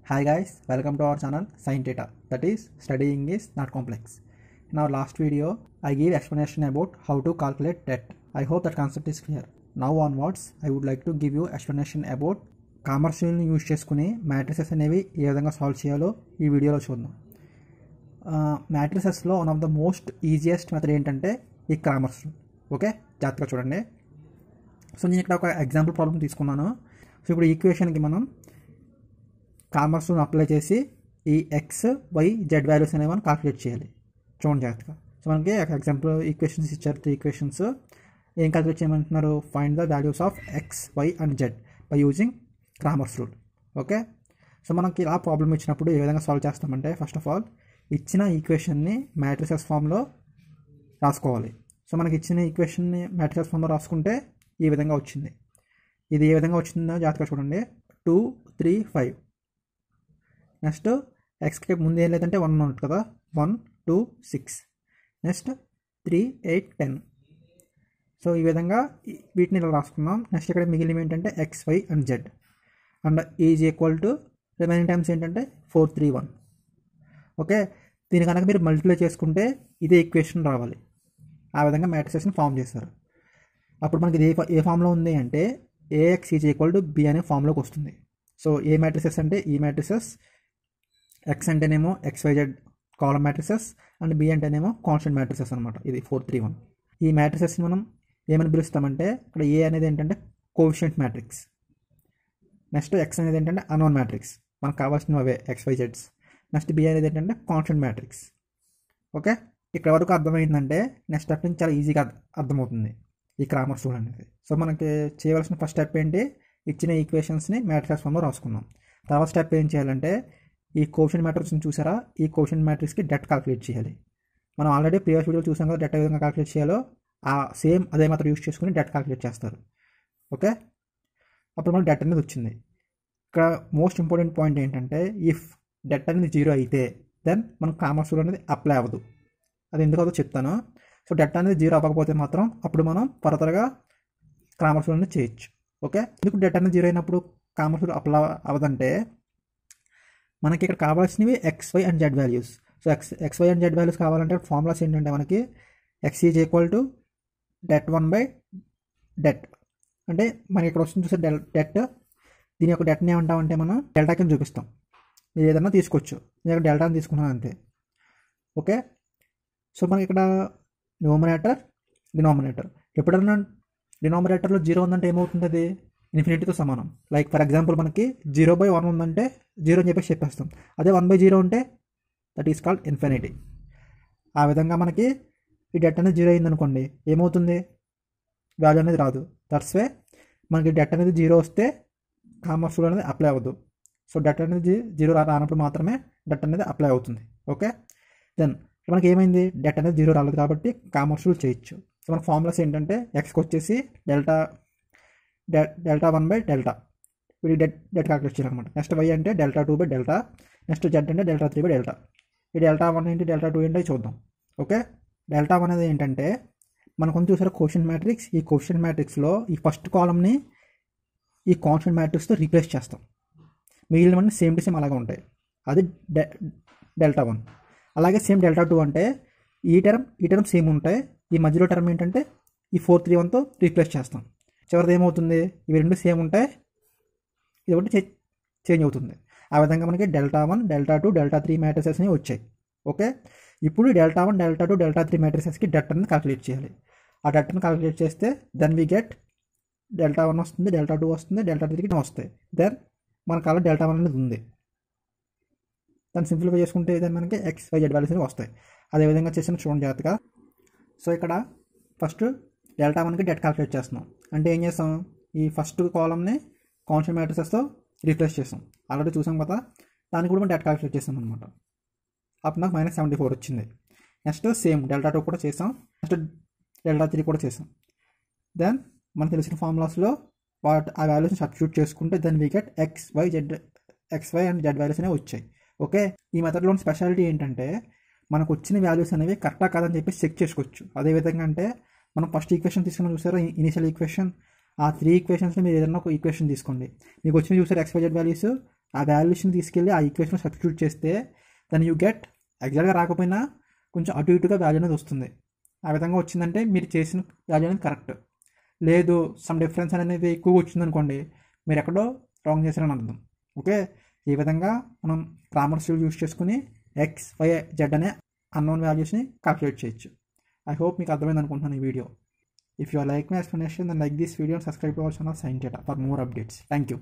Hi guys, welcome to our channel Science Data, that is studying is not complex. In our last video, I gave explanation about how to calculate debt. I hope that concept is clear. Now onwards, I would like to give you explanation about commercial use చేసుకుని matrices అనేవి ఏ విధంగా solve చేయాలో ఈ వీడియోలో చూద్దాం. మ్యాట్రిసెస్లో one of the most easiest method ఏంటంటే ఈ కామర్స్. ఓకే, జాగ్రత్తగా చూడండి. సో నేను ఇక్కడ ఒక ఎగ్జాంపుల్ ప్రాబ్లం తీసుకున్నాను. సో ఇప్పుడు ఈక్వేషన్కి మనం కామర్స్ను అప్లై చేసి ఈ ఎక్స్ వై జెడ్ వాల్యూస్ అనేవి మనం కాల్కులేట్ చేయాలి. చూడండి జాగ్రత్తగా. సో మనకి ఎగ్జాంపుల్ ఈక్వేషన్స్ ఇచ్చారు, 3 ఈక్వేషన్స్. ఏం కాల్కులేట్ చేయమంటున్నారు? Find the values of X Y and Z by using Cramer's rule. Okay, so మనకి ఇలా ప్రాబ్లం ఇచ్చినప్పుడు ఏ విధంగా సాల్వ్ చేస్తామంటే, ఫస్ట్ ఆఫ్ ఆల్ ఇచ్చిన ఈక్వేషన్ని మ్యాట్రిసెస్ ఫామ్లో రాసుకోవాలి. సో మనకి ఇచ్చిన ఈక్వేషన్ని మ్యాట్రిసెస్ ఫామ్లో రాసుకుంటే ఈ విధంగా వచ్చింది. ఇది ఏ విధంగా వచ్చిందో జాగ్రత్తగా చూడండి. 2, 3, 5. నెక్స్ట్ ఎక్స్కి ముందు ఏం లేదంటే 1 ఉన్నట్టు కదా. 1, 2, 6. నెక్స్ట్ 3, 8, 10. సో ఈ విధంగా వీటిని ఇలా రాసుకున్నాం. నెక్స్ట్ ఇక్కడ మిగిలినవి ఏంటంటే X Y and Z and is equal to remaining times ఏంటంటే 4, 3, 1. ఓకే, దీని కనుక మీరు మల్టిప్లై చేసుకుంటే ఇదే ఈక్వేషన్ రావాలి. ఆ విధంగా మ్యాట్రిసెస్ని ఫామ్ చేస్తారు. అప్పుడు మనకి ఇది ఏ ఫామ్లో ఉంది అంటే AX is equal to B అనే ఫామ్లోకి వస్తుంది. సో ఏ మ్యాట్రిసెస్ అంటే ఈ మ్యాట్రిసెస్, ఎక్స్ అంటేనేమో XYZ column matrices and B అంటేనేమో కాన్స్టెంట్ మ్యాట్రిసెస్ అనమాట. ఇది 4, 3, 1. ఈ మ్యాట్రిసెస్ని మనం ఏమని పిలుస్తామంటే, ఇక్కడ ఏ అనేది ఏంటంటే కోఎఫిషియంట్ మ్యాట్రిక్స్. నెక్స్ట్ ఎక్స్ అనేది ఏంటంటే అన్నోన్ మ్యాట్రిక్స్, మనకు కావాల్సినవి అవే XYZs. నెక్స్ట్ బి అనేది ఏంటంటే కాన్స్టెంట్ మ్యాట్రిక్స్. ఓకే, ఇక్కడ వరకు అర్థమైందంటే నెక్స్ట్ స్టెప్ నుంచి చాలా ఈజీగా అర్థమవుతుంది ఈ క్రామర్స్ రూల్ అనేది. సో మనకి చేయవలసిన ఫస్ట్ స్టెప్ ఏంటి? ఇచ్చిన ఈక్వేషన్స్ని మ్యాట్రిక్స్ ఫామ్లో రాసుకున్నాం. తర్వాత స్టెప్ ఏం చేయాలంటే, ఈ కోఎఫిషియంట్ మ్యాట్రిక్స్ని చూసారా, ఈ కోఎఫిషియంట్ మ్యాట్రిక్స్కి డెట్ కాల్కులేట్ చేయాలి. మనం ఆల్రెడీ ప్రీవియస్ వీడియో చూసాం కదా, డెట్ ఏ విధంగా కాల్కులేట్ చేయాలో. సేమ్ అదే మాత్రం యూస్ చేసుకుని డెట్ కాల్కులేట్ చేస్తారు. ఓకే, అప్పుడు మనకు డెట్ అనేది వచ్చింది. ఇక్కడ మోస్ట్ ఇంపార్టెంట్ పాయింట్ ఏంటంటే, ఇఫ్ డెట్ అనేది 0 అయితే దెన్ మనకు కామర్స్ రూల్ అనేది అప్లై అవ్వదు. అది ఎందుకో చెప్తాను. సో డెట్ అనేది 0 అవ్వకపోతే మాత్రం అప్పుడు మనం ఫర్దర్గా కామర్స్ రూల్ అనేది చేయొచ్చు. ఓకే, ఎందుకు డెట్ అనేది 0 అయినప్పుడు కామర్స్ రూల్ అప్లై అవ్వదంటే, మనకి ఇక్కడ కావాల్సినవి X Y and Z values. So X Y and Z values కావాలంటే ఫార్ములాస్ ఏంటంటే మనకి X is equal to det 1 by det. అంటే మనకి ఇక్కడ వస్తుంది చూస్తే డెట్. దీని యొక్క డెట్ని ఏమంటామంటే మనం డెల్టా కింద చూపిస్తాం. మీరు ఏదన్నా తీసుకోవచ్చు, నేను ఇక్కడ డెల్టాని తీసుకున్నాను అంతే. ఓకే, సో మనకి ఇక్కడ న్యూమరేటర్, డినామినేటర్. ఎప్పుడన్నా డినామినేటర్లో 0 ఉందంటే ఏమవుతుంది? అది ఇన్ఫినిటీతో సమానం. లైక్ ఫర్ ఎగ్జాంపుల్ మనకి 0/1 ఉందంటే 0 అని చెప్పేసి చెప్పేస్తాం. అదే 1/0 ఉంటే దట్ ఈస్ కాల్డ్ ఇన్ఫినిటీ. ఆ విధంగా మనకి ఈ డెట్ అనేది 0 అయిందనుకోండి, ఏమవుతుంది? వాల్యూ అనేది రాదు. దట్స్ వే మనకి డెట్ అనేది 0 వస్తే కామర్స్ రూల్ అనేది అప్లై అవ్వదు. సో డెట్ అనేది 0 రానప్పుడు మాత్రమే డెట్ అనేది అప్లై అవుతుంది. ఓకే, దెన్ మనకి ఏమైంది? డెట్ అనేది 0 రాలేదు కాబట్టి కామర్స్ రూల్ చేయొచ్చు. సో మన ఫార్ములాస్ ఏంటంటే, ఎక్స్కి వచ్చేసి డెల్టా 1 బై డెల్టా, వీడి డెట్ కాల్కులేట్ చేయాలన్నమాట. నెక్స్ట్ వై అంటే delta 2 by delta. Next Z అంటే డెల్టా 3 బై డెల్టా. ఈ డెల్టా 1 ఏంటి, డెల్టా 2 ఏంటి చూద్దాం. ఓకే, డెల్టా 1 అనేది ఏంటంటే మనకు చూసారు కోషియంట్ మ్యాట్రిక్స్. ఈ కోషియంట్ మ్యాట్రిక్స్లో ఈ ఫస్ట్ కాలమ్ని ఈ కాన్స్టెంట్ మ్యాట్రిక్స్తో రీప్లేస్ చేస్తాం. మిగిలినవన్నీ సేమ్ టు సేమ్ అలాగే ఉంటాయి. అది డెల్టా 1. అలాగే సేమ్ డెల్టా 2 అంటే ఈ టర్మ్ సేమ్ ఉంటాయి. ఈ మధ్యలో టర్మ్ ఏంటంటే ఈ 4, 3, 1తో రీప్లేస్ చేస్తాం. చివరిది ఏమవుతుంది? ఇవి రెండు సేమ్ ఉంటాయి, ఇది ఒకటి చేంజ్ అవుతుంది. ఆ విధంగా మనకి డెల్టా 1, డెల్టా 2, డెల్టా 3 మ్యాట్రిసెస్ అనేవి వచ్చాయి. ఓకే, ఇప్పుడు డెల్టా 1, డెల్టా 2, డెల్టా 3 మ్యాట్రిసెస్కి డెట్ అనేది కాల్కులేట్ చేయాలి. ఆ డెట్ని కాల్కులేట్ చేస్తే దెన్ వి గెట్ డెల్టా 1 వస్తుంది, డెల్టా 2 వస్తుంది, డెల్టా 3కి వస్తాయి. దెన్ మనకు అలా డెల్టా 1 అనేది ఉంది. దాన్ని సింప్లిఫై చేసుకుంటే దెన్ మనకి XYZ వాల్యూస్ అనేవి వస్తాయి. అదేవిధంగా చేసిన చూడండి జాగ్రత్తగా. సో ఇక్కడ ఫస్ట్ డెల్టా 1కి డెట్ కాల్కులేట్ చేస్తున్నాం. అంటే ఏం చేస్తాం? ఈ ఫస్ట్ కాలమ్ని కాన్స్టెంట్ మ్యాట్రిసెస్తో రీప్లేస్ చేస్తాం. ఆల్రెడీ చూసాం కదా, దానికి కూడా మనం డెట్ కాల్కులేట్ చేస్తాం అనమాట. అప్పుడు నాకు -74 వచ్చింది. నెక్స్ట్ సేమ్ డెల్టా 2 కూడా చేస్తాం, నెక్స్ట్ డెల్టా 3 కూడా చేస్తాం. దెన్ మనకు తెలిసిన ఫార్ములాస్లో ఆ వాల్యూస్ని సబ్స్టిట్యూట్ చేసుకుంటే then we get XY and Z values అనేవి వచ్చాయి. ఓకే, ఈ మెథడ్లోని స్పెషాలిటీ ఏంటంటే మనకు వచ్చిన వాల్యూస్ అనేవి కరెక్టా కాదని చెప్పి చెక్ చేసుకోవచ్చు. అదేవిధంగా అంటే మనం ఫస్ట్ ఈక్వేషన్ తీసుకుని చూసారా, ఇనిషియల్ ఈక్వేషన్, ఆ 3 ఈక్వేషన్స్లో మీరు ఏదైనా ఒక ఈక్వేషన్ తీసుకోండి. మీకు వచ్చిన చూసారు XYZ వాల్యూస్, ఆ వాల్యూస్ని తీసుకెళ్ళి ఆ ఈక్వేషన్ సబ్స్టిట్యూట్ చేస్తే దాన్ని యూ గెట్ ఎగ్జాక్ట్గా రాకపోయినా కొంచెం అటు ఇటుగా వాల్యూ అనేది వస్తుంది. ఆ విధంగా వచ్చిందంటే మీరు చేసిన వాల్యూ అనేది కరెక్ట్. లేదు సమ్ డిఫరెన్స్ అనేది ఎక్కువగా వచ్చిందనుకోండి, మీరు ఎక్కడో రాంగ్ చేశారని అర్థం. ఓకే, ఈ విధంగా మనం క్రామర్స్ రూల్ యూస్ చేసుకుని ఎక్స్, వై, జెడ్ అనే అన్నోన్ వాల్యూస్ని క్యాల్కులేట్ చేయొచ్చు. ఐ హోప్ మీకు అర్థమైంది అనుకుంటున్నాను ఈ video. If you like my explanation, then like this video and subscribe to our channel Science Data for more updates. Thank you.